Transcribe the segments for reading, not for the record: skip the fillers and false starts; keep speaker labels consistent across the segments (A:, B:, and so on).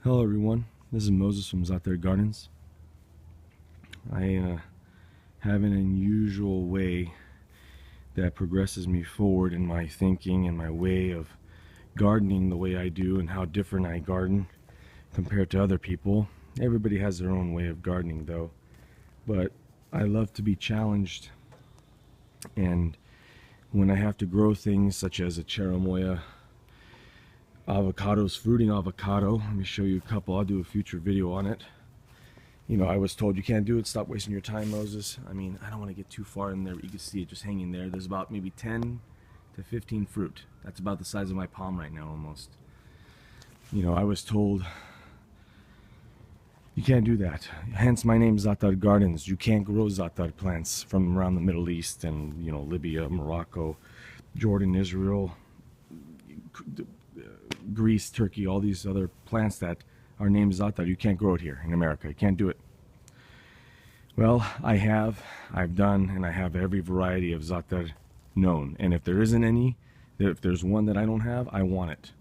A: Hello everyone, this is Moses from Zaatar Gardens. I have an unusual way that progresses me forward in my thinking and my way of gardening the way I do and how different I garden compared to other people. Everybody has their own way of gardening though, but I love to be challenged, and when I have to grow things such as a cherimoya, avocados, fruiting avocado. Let me show you a couple. I'll do a future video on it. You know, I was told you can't do it. Stop wasting your time, Moses. I mean, I don't want to get too far in there, but you can see it just hanging there. There's about maybe 10 to 15 fruit. That's about the size of my palm right now, almost. You know, I was told you can't do that. Hence my name, Zaatar Gardens. You can't grow Zaatar plants from around the Middle East and, you know, Libya, Morocco, Jordan, Israel, Greece, Turkey, all these other plants that are named Zaatar. You can't grow it here in America. You can't do it. Well, I've done, and I have every variety of Zaatar known. And if there isn't any, if there's one that I don't have, I want it.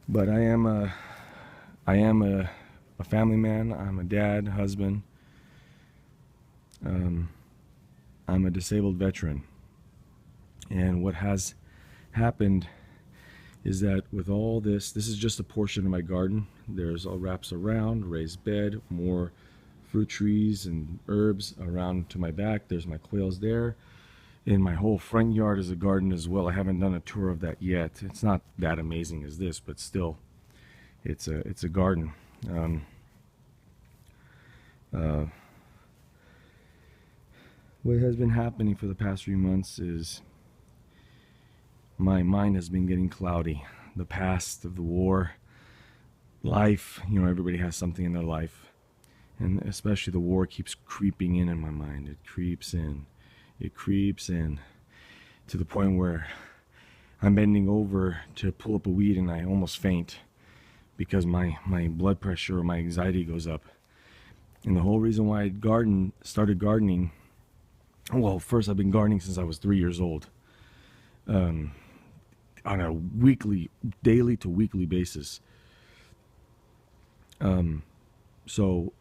A: But I am a family man. I'm a dad, husband. I'm a disabled veteran. And what has happened is that with all this is just a portion of my garden. There's all wraps around, raised bed, more fruit trees and herbs around to my back. There's my quails there. And my whole front yard is a garden as well. I haven't done a tour of that yet. It's not that amazing as this, but still, it's a garden. What has been happening for the past few months is my mind has been getting cloudy. The past of the war, life, you know, everybody has something in their life. And especially the war keeps creeping in my mind. It creeps in to the point where I'm bending over to pull up a weed and I almost faint because my blood pressure or my anxiety goes up. And the whole reason why I started gardening, well, first I've been gardening since I was 3 years old. On a daily to weekly basis. So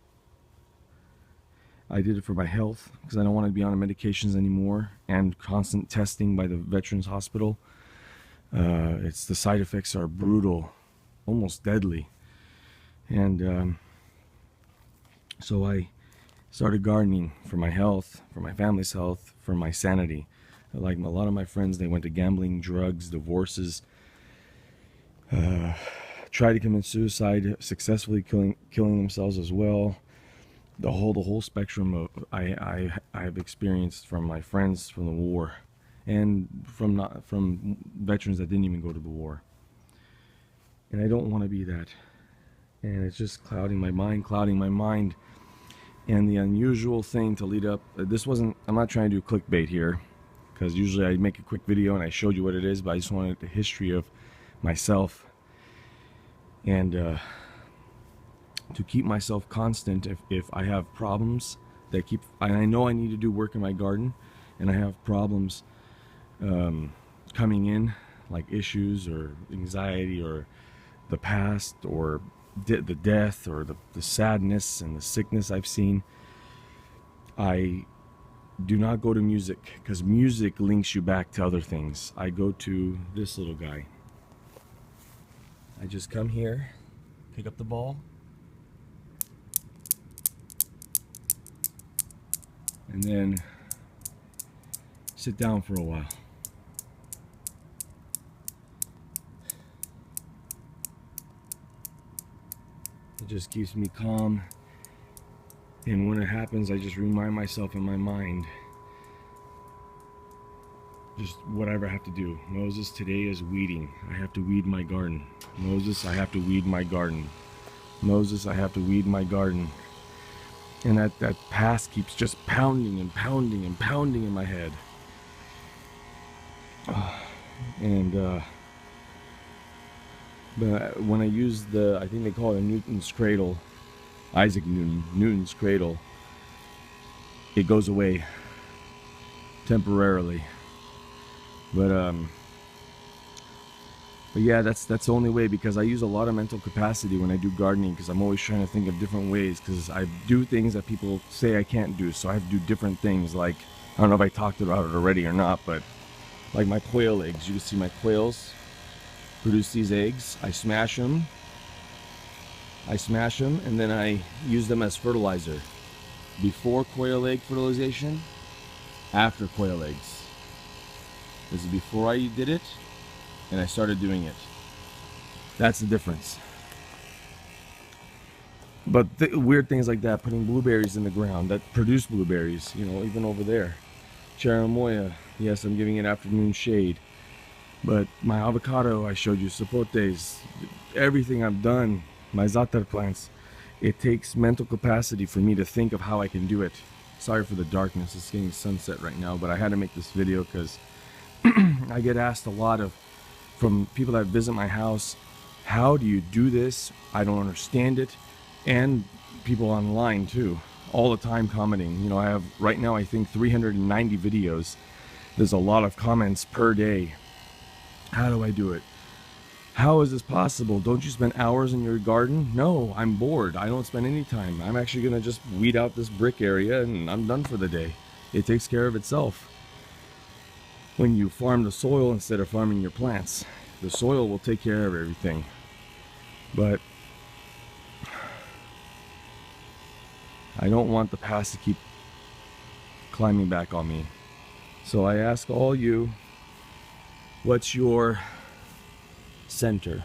A: I did it for my health because I don't want to be on medications anymore and constant testing by the Veterans Hospital. The side effects are brutal, almost deadly. And so I started gardening for my health, for my family's health, for my sanity. Like a lot of my friends, they went to gambling, drugs, divorces, tried to commit suicide, successfully killing themselves as well. The whole spectrum of I've experienced from my friends from the war, and from veterans that didn't even go to the war. And I don't want to be that. And it's just clouding my mind. And the unusual thing to lead up, I'm not trying to do clickbait here, because usually I make a quick video and I showed you what it is, but I just wanted the history of myself and to keep myself constant. If I have problems and I know I need to do work in my garden, and I have problems coming in, like issues or anxiety or the past or the death or the sadness and the sickness I've seen, I do not go to music, because music links you back to other things. I go to this little guy. I just come here, pick up the ball, and then sit down for a while. It just keeps me calm. And when it happens, I just remind myself in my mind, just whatever I have to do. Moses, today is weeding. I have to weed my garden. Moses, I have to weed my garden. Moses, I have to weed my garden. And that past keeps just pounding and pounding and pounding in my head. But when I use I think they call it a Newton's cradle, Isaac Newton's cradle, it goes away temporarily. But But yeah, that's the only way, because I use a lot of mental capacity when I do gardening, because I'm always trying to think of different ways, because I do things that people say I can't do, so I have to do different things. Like, I don't know if I talked about it already or not, but like my quail eggs, you can see my quails produce these eggs. I smash them, and then I use them as fertilizer. Before quail egg fertilization, after quail eggs. This is before I did it, and I started doing it. That's the difference. But weird things like that, putting blueberries in the ground that produce blueberries, you know, even over there. Cherimoya, yes, I'm giving it afternoon shade. But my avocado, I showed you, sapotes, everything I've done, my Zaatar plants, it takes mental capacity for me to think of how I can do it. Sorry for the darkness, it's getting sunset right now, but I had to make this video because I get asked a lot from people that visit my house, how do you do this? I don't understand it. And people online too, all the time commenting. You know, I have right now I think 390 videos. There's a lot of comments per day. How do I do it? How is this possible? Don't you spend hours in your garden? No, I'm bored. I don't spend any time. I'm actually gonna just weed out this brick area and I'm done for the day. It takes care of itself. When you farm the soil instead of farming your plants, the soil will take care of everything. But I don't want the past to keep climbing back on me. So I ask all you, what's your center?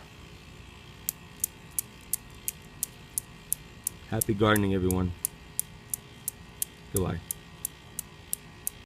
A: Happy gardening, everyone. Goodbye.